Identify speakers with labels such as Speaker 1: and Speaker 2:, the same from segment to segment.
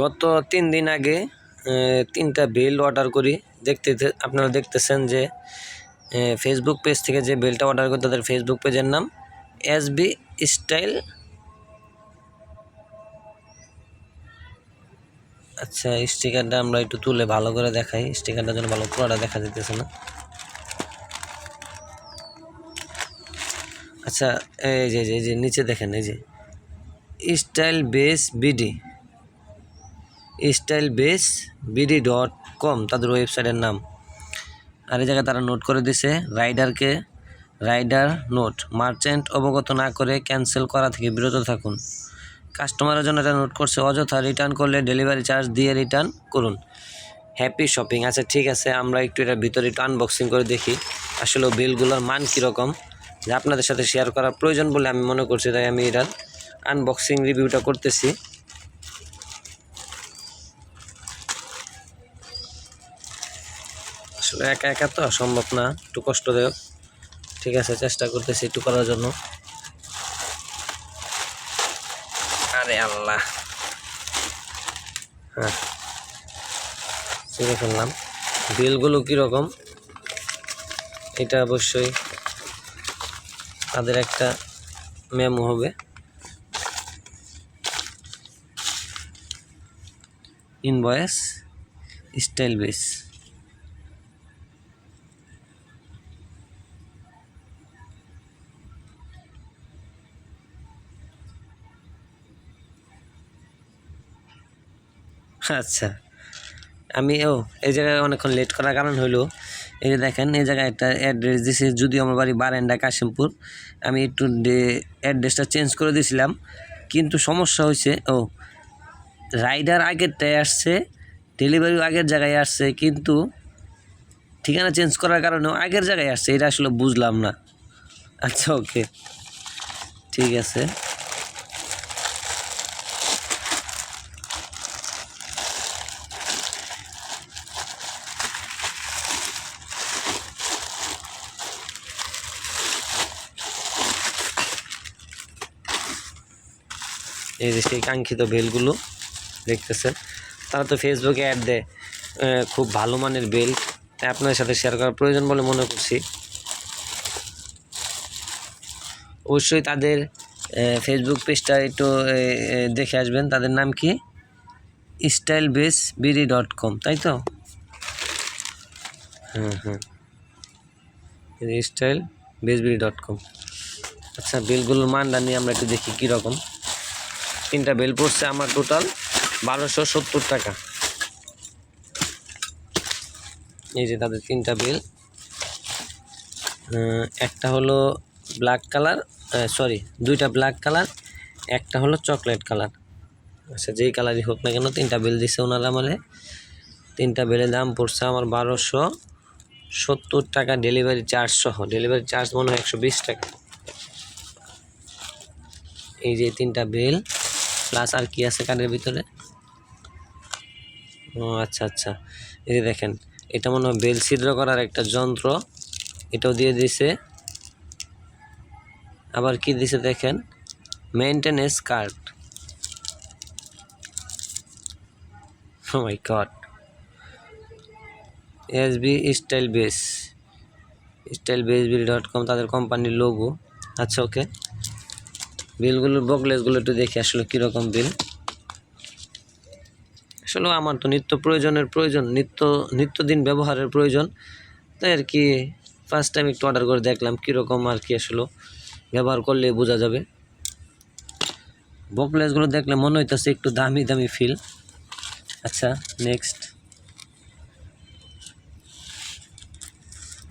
Speaker 1: গত 3 দিন আগে 3টা বেল্ট অর্ডার করি। আপনারা দেখতেছেন যে ফেসবুক পেজ থেকে যে বেল্টটা অর্ডার করি তাদের ফেসবুক পেজের নাম এসবি স্টাইল। আচ্ছা, স্টিকারটা আমরা একটু তুলে ভালো করে দেখাই। স্টিকারটার জন্য ভালো পুরোটা দেখা যেতেছে না। আচ্ছা, এই যে নিচে দেখেন, এই যে স্টাইল বেস bidy.com তাদের ওয়েবসাইটের নাম। আর এই জায়গায় তারা নোট করে দিছে রাইডার নোট, মার্চেন্ট অবগত না করে ক্যান্সেল করা থেকে বিরত থাকুন। কাস্টমারের জন্য এটা নোট করছে, অযথা রিটার্ন করলে ডেলিভারি চার্জ দিয়ে রিটার্ন করুন। Happy shopping. আচ্ছা ঠিক আছে, আমরা একটু এটার ভিতরে একটু আনবক্সিং করে দেখি আসলে বিলগুলোর মান কীরকম, যে আপনাদের সাথে শেয়ার করা প্রয়োজন বলে আমি মনে করছি, তাই আমি এটার আনবক্সিং রিভিউটা করতেছি। আসলে একা একা তো সম্ভব না, একটু কষ্টদায়ক। ঠিক আছে, চেষ্টা করতেছি একটু করার জন্য। আরে আল্লাহ, হ্যাঁ চিনে ফেললাম। বিলগুলো কীরকম এটা অবশ্যই তাদের একটা মেমো হবে। Invoice style base. আচ্ছা, আমি এই জায়গায় অনেকক্ষণ লেট করার কারণ হলো, এই যে দেখেন এই জায়গায় একটা অ্যাড্রেস দিয়েছি, যদিও আমার বাড়ি বারেন্ডা কাশিমপুর। আমি একটু অ্যাড্রেসটা চেঞ্জ করে দিয়েছিলাম, কিন্তু সমস্যা হয়েছে রাইডার আগেরটায় আসছে, ডেলিভারিও আগের জায়গায় আসছে, কিন্তু ঠিকানা চেঞ্জ করার কারণেও আগের জায়গায় আসছে। এটা আসলে বুঝলাম না। আচ্ছা ওকে, ঠিক আছে। এই যে সেই কাঙ্ক্ষিত বেলগুলো দেখতেছেন, তারা তো ফেসবুকে অ্যাড দেয়, খুব ভালো মানের বেল, তাই আপনাদের সাথে শেয়ার করার প্রয়োজন বলে মনে করছি। অবশ্যই তাদের ফেসবুক পেজটা একটু দেখে আসবেন। তাদের নাম কি? stylebasebd.com, তাই তো? হ্যাঁ, stylebasebd.com। আচ্ছা, বেলগুলোর মানটা নিয়ে আমরা একটু দেখি কীরকম। 3টা বেল পড়ছে আমার টোটাল 1270 টাকা। এই যে তাদের 3টা বেল, একটা হলো ব্ল্যাক কালার, 2টা ব্ল্যাক কালার, একটা হলো চকলেট কালার। আচ্ছা, যেই কালারই হোক না কেন 3টা বেল দিছে ওনারা আমারে। 3টা বেলের দাম পড়ছে আমার 1270 টাকা, ডেলিভারি চার্জ সহ। ডেলিভারি চার্জ মনে হয় 120 টাকা। এই যে 3টা বেল প্লাস আর কি আছে কার্ডের ভিতরে? ও আচ্ছা, এই যে দেখেন, এটা মনে হয় বেল ছিদ্র করার একটা যন্ত্র, এটাও দিয়ে দিছে। আবার কি দিছে দেখেন, মেইনটেনেন্স কার্ড। ও মাই গড। এসবি stylebasebd.com তাদের কোম্পানির লোগো। আচ্ছা ওকে, বিলগুলোর বকলেসগুলো একটু দেখি আসলে কীরকম বিল। আসলে আমার তো নিত্যদিন ব্যবহারের প্রয়োজন, তাই আর কি ফার্স্ট টাইম একটু অর্ডার করে দেখলাম কীরকম আর কি, আসলে ব্যবহার করলে বোঝা যাবে। বকলেসগুলো দেখলে মনে হইতেছে একটু দামি ফিল। আচ্ছা নেক্সট,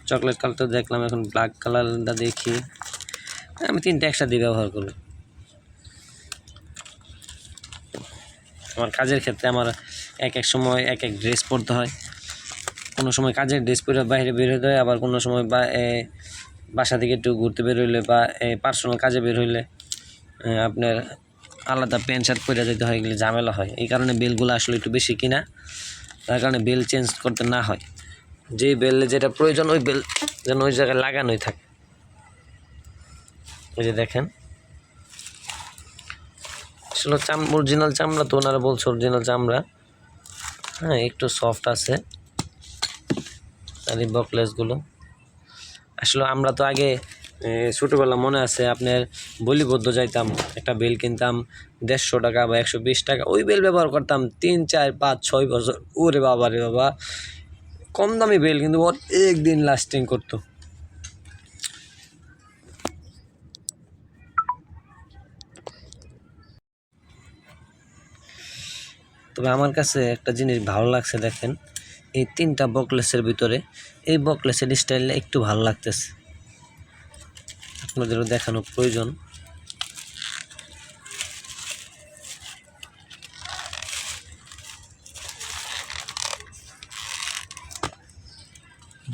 Speaker 1: চকলেট কালারটা দেখলাম, এখন ব্ল্যাক কালারটা দেখি। আমি 3টা একসাথে ব্যবহার করব। আমার কাজের ক্ষেত্রে আমার এক সময় এক ড্রেস পরতে হয়। কোনো সময় কাজের ড্রেস পরে বাইরে বের হতে হয়, আবার কোনো সময় বাসা থেকে একটু ঘুরতে বের হইলে বা পার্সোনাল কাজে বের হইলে আপনার আলাদা প্যান্ট শার্ট পরে যেতে হয়, এগুলো ঝামেলা হয়। এই কারণে বেলগুলো আসলে একটু বেশি কিনা, তার কারণে বেল চেঞ্জ করতে না হয়। যেই বেলে যেটা প্রয়োজন ওই বেল যেন ওই জায়গায় লাগানোই থাকে। এই যে দেখেন, আসলে অরিজিনাল চামড়া তো ওনারা বলছে অরিজিনাল চামড়া, হ্যাঁ একটু সফট আছে। আর এই বকলেসগুলো আসলে আমরা তো আগে ছোটোবেলা মনে আছে আপনার বলিবদ্ধ যাইতাম, একটা বেল কিনতাম 150 টাকা বা 120 টাকা, ওই বেল ব্যবহার করতাম 3 4 5 6 বছর। ওরে বাবা রে বাবা, কম দামি বেল কিন্তু অনেক দিন লাস্টিং করতো। তবে আমার কাছে একটা জিনিস ভালো লাগছে, দেখেন এই 3টা বকলেসের ভিতরে এই বকলেসের স্টাইলটা একটু ভালো লাগতেছে, আপনাদেরও দেখানো প্রয়োজন।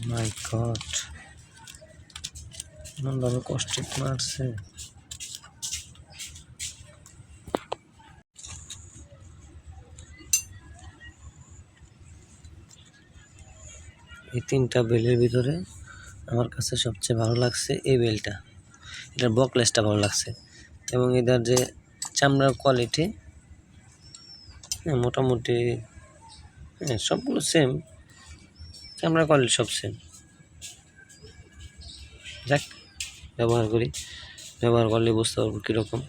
Speaker 1: মাই গড, এমনভাবে কষ্ট মারছে। এই 3টা বেলের ভিতরে আমার কাছে সবচেয়ে ভালো লাগছে এই বেলটা, এটার বকলেসটা ভালো লাগছে, এবং এটার যে চামড়ার কোয়ালিটি মোটামুটি, হ্যাঁ সবগুলো সেম, চামড়ার কোয়ালিটি সব সেম। যাক ব্যবহার করি, ব্যবহার করলে বুঝতে পারবো কীরকম।